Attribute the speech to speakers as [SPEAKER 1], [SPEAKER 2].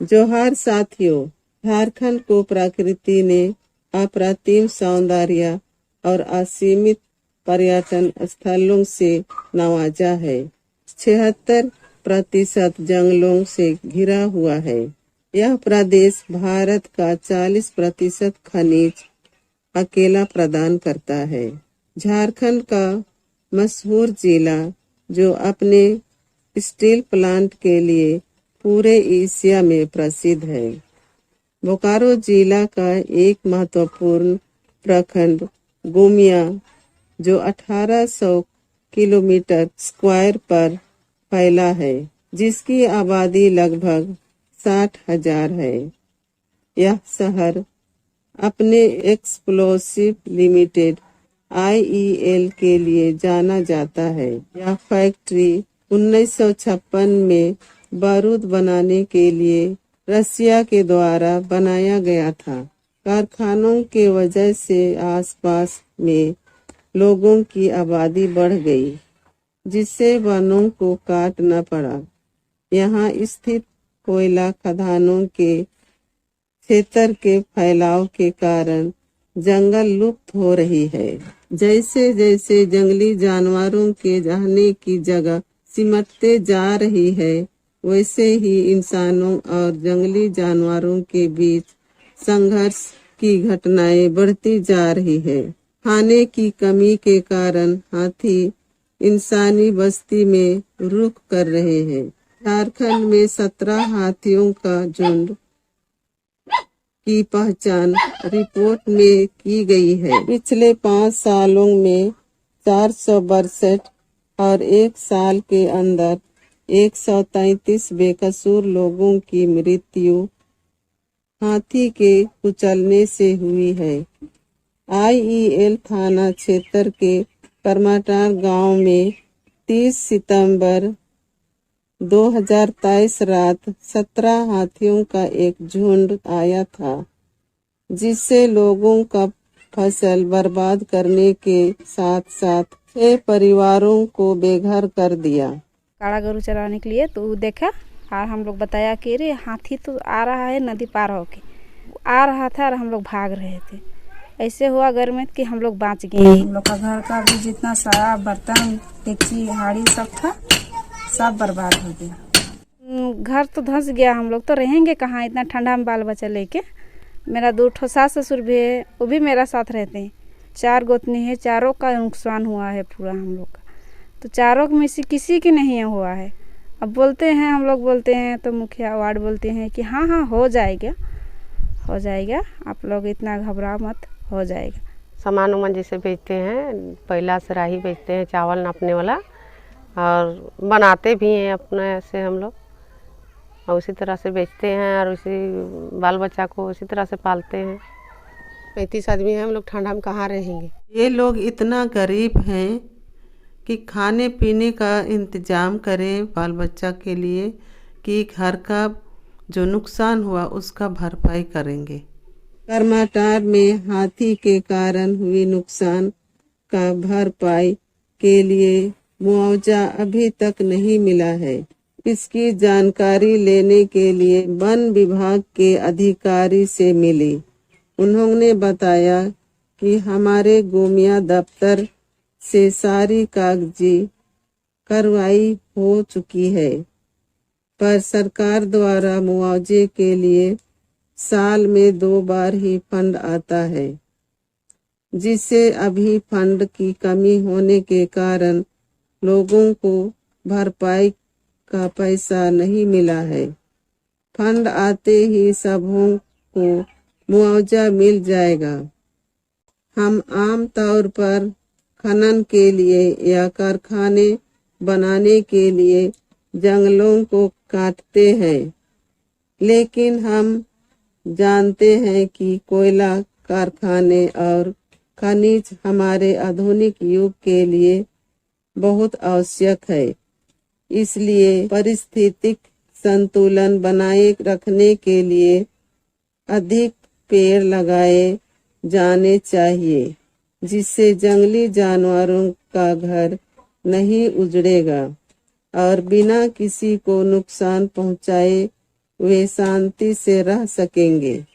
[SPEAKER 1] जोहार साथियों, झारखंड को प्रकृति ने अप्रतिम सौंदर्य और असीमित पर्यटन स्थलों से नवाजा है। 76% जंगलों से घिरा हुआ है। यह प्रदेश भारत का 40% खनिज अकेला प्रदान करता है। झारखंड का मशहूर जिला जो अपने स्टील प्लांट के लिए पूरे एशिया में प्रसिद्ध है। बोकारो जिला का एक महत्वपूर्ण प्रखंड गोमिया जो 1800 किलोमीटर स्क्वायर पर फैला है, जिसकी आबादी लगभग 60,000 है। यह शहर अपने एक्सप्लोसिव लिमिटेड IEL के लिए जाना जाता है। यह फैक्ट्री 1956 में बारूद बनाने के लिए रसिया के द्वारा बनाया गया था। कारखानों के वजह से आसपास में लोगों की आबादी बढ़ गई, जिससे वनों को काटना पड़ा। यहाँ स्थित कोयला खदानों के क्षेत्र के फैलाव के कारण जंगल लुप्त हो रही है। जैसे जैसे जंगली जानवरों के रहने की जगह सिमटते जा रही है, वैसे ही इंसानों और जंगली जानवरों के बीच संघर्ष की घटनाएं बढ़ती जा रही है। खाने की कमी के कारण हाथी इंसानी बस्ती में रुख कर रहे हैं। झारखंड में 17 हाथियों का झुंड की पहचान रिपोर्ट में की गई है। पिछले 5 सालों में 462 और एक साल के अंदर 133 बेकसूर लोगों की मृत्यु हाथी के कुचलने से हुई है। IEL थाना क्षेत्र के परमाटार गांव में 30 सितंबर 2023 रात 17 हाथियों का एक झुंड आया था, जिससे लोगों का फसल बर्बाद करने के साथ साथ 6 परिवारों को बेघर कर दिया।
[SPEAKER 2] काड़ा गरू चराने के लिए तो देखा और हम लोग बताया कि अरे हाथी तो आ रहा है, नदी पार होके आ रहा था और हम लोग भाग रहे थे। ऐसे हुआ घर में कि हम लोग बाँच गए।
[SPEAKER 3] हम लोग का घर का भी जितना सारा बर्तन डेगची हाड़ी सब था, सब बर्बाद हो गया।
[SPEAKER 2] घर तो धंस गया। हम लोग तो रहेंगे कहाँ इतना ठंडा में बाल बच्चा लेके। मेरा 2 ठो सास ससुर भी है, वो भी मेरा साथ रहते हैं। 4 गोतनी है, चारों का नुकसान हुआ है पूरा हम लोग का। तो चारों में से किसी की नहीं हुआ है। अब बोलते हैं, हम लोग बोलते हैं तो मुखिया वार्ड बोलते हैं कि हाँ हाँ हो जाएगा, आप लोग इतना घबराओ मत, हो जाएगा।
[SPEAKER 4] सामान उमान जैसे बेचते हैं, पहला सराही बेचते हैं, चावल नापने वाला, और बनाते भी हैं अपने से हम लोग, और उसी तरह से बेचते हैं और उसी बाल बच्चा को उसी तरह से पालते हैं। 35 आदमी हैं हम लोग, ठंडा में कहाँ रहेंगे।
[SPEAKER 1] ये लोग इतना गरीब हैं कि खाने पीने का इंतजाम करें बाल बच्चा के लिए कि घर का जो नुकसान हुआ उसका भरपाई करेंगे। करमाटार में हाथी के कारण हुई नुकसान का भरपाई के लिए मुआवजा अभी तक नहीं मिला है। इसकी जानकारी लेने के लिए वन विभाग के अधिकारी से मिली। उन्होंने बताया कि हमारे गोमिया दफ्तर से सारी कागजी कार्रवाई हो चुकी है, पर सरकार द्वारा मुआवजे के लिए साल में 2 बार ही फंड आता है, जिससे अभी फंड की कमी होने के कारण लोगों को भरपाई का पैसा नहीं मिला है। फंड आते ही सबों को मुआवजा मिल जाएगा। हम आम तौर पर खनन के लिए या कारखाने बनाने के लिए जंगलों को काटते हैं, लेकिन हम जानते हैं कि कोयला कारखाने और खनिज हमारे आधुनिक युग के लिए बहुत आवश्यक है। इसलिए पारिस्थितिक संतुलन बनाए रखने के लिए अधिक पेड़ लगाए जाने चाहिए, जिससे जंगली जानवरों का घर नहीं उजड़ेगा और बिना किसी को नुकसान पहुंचाए वे शांति से रह सकेंगे।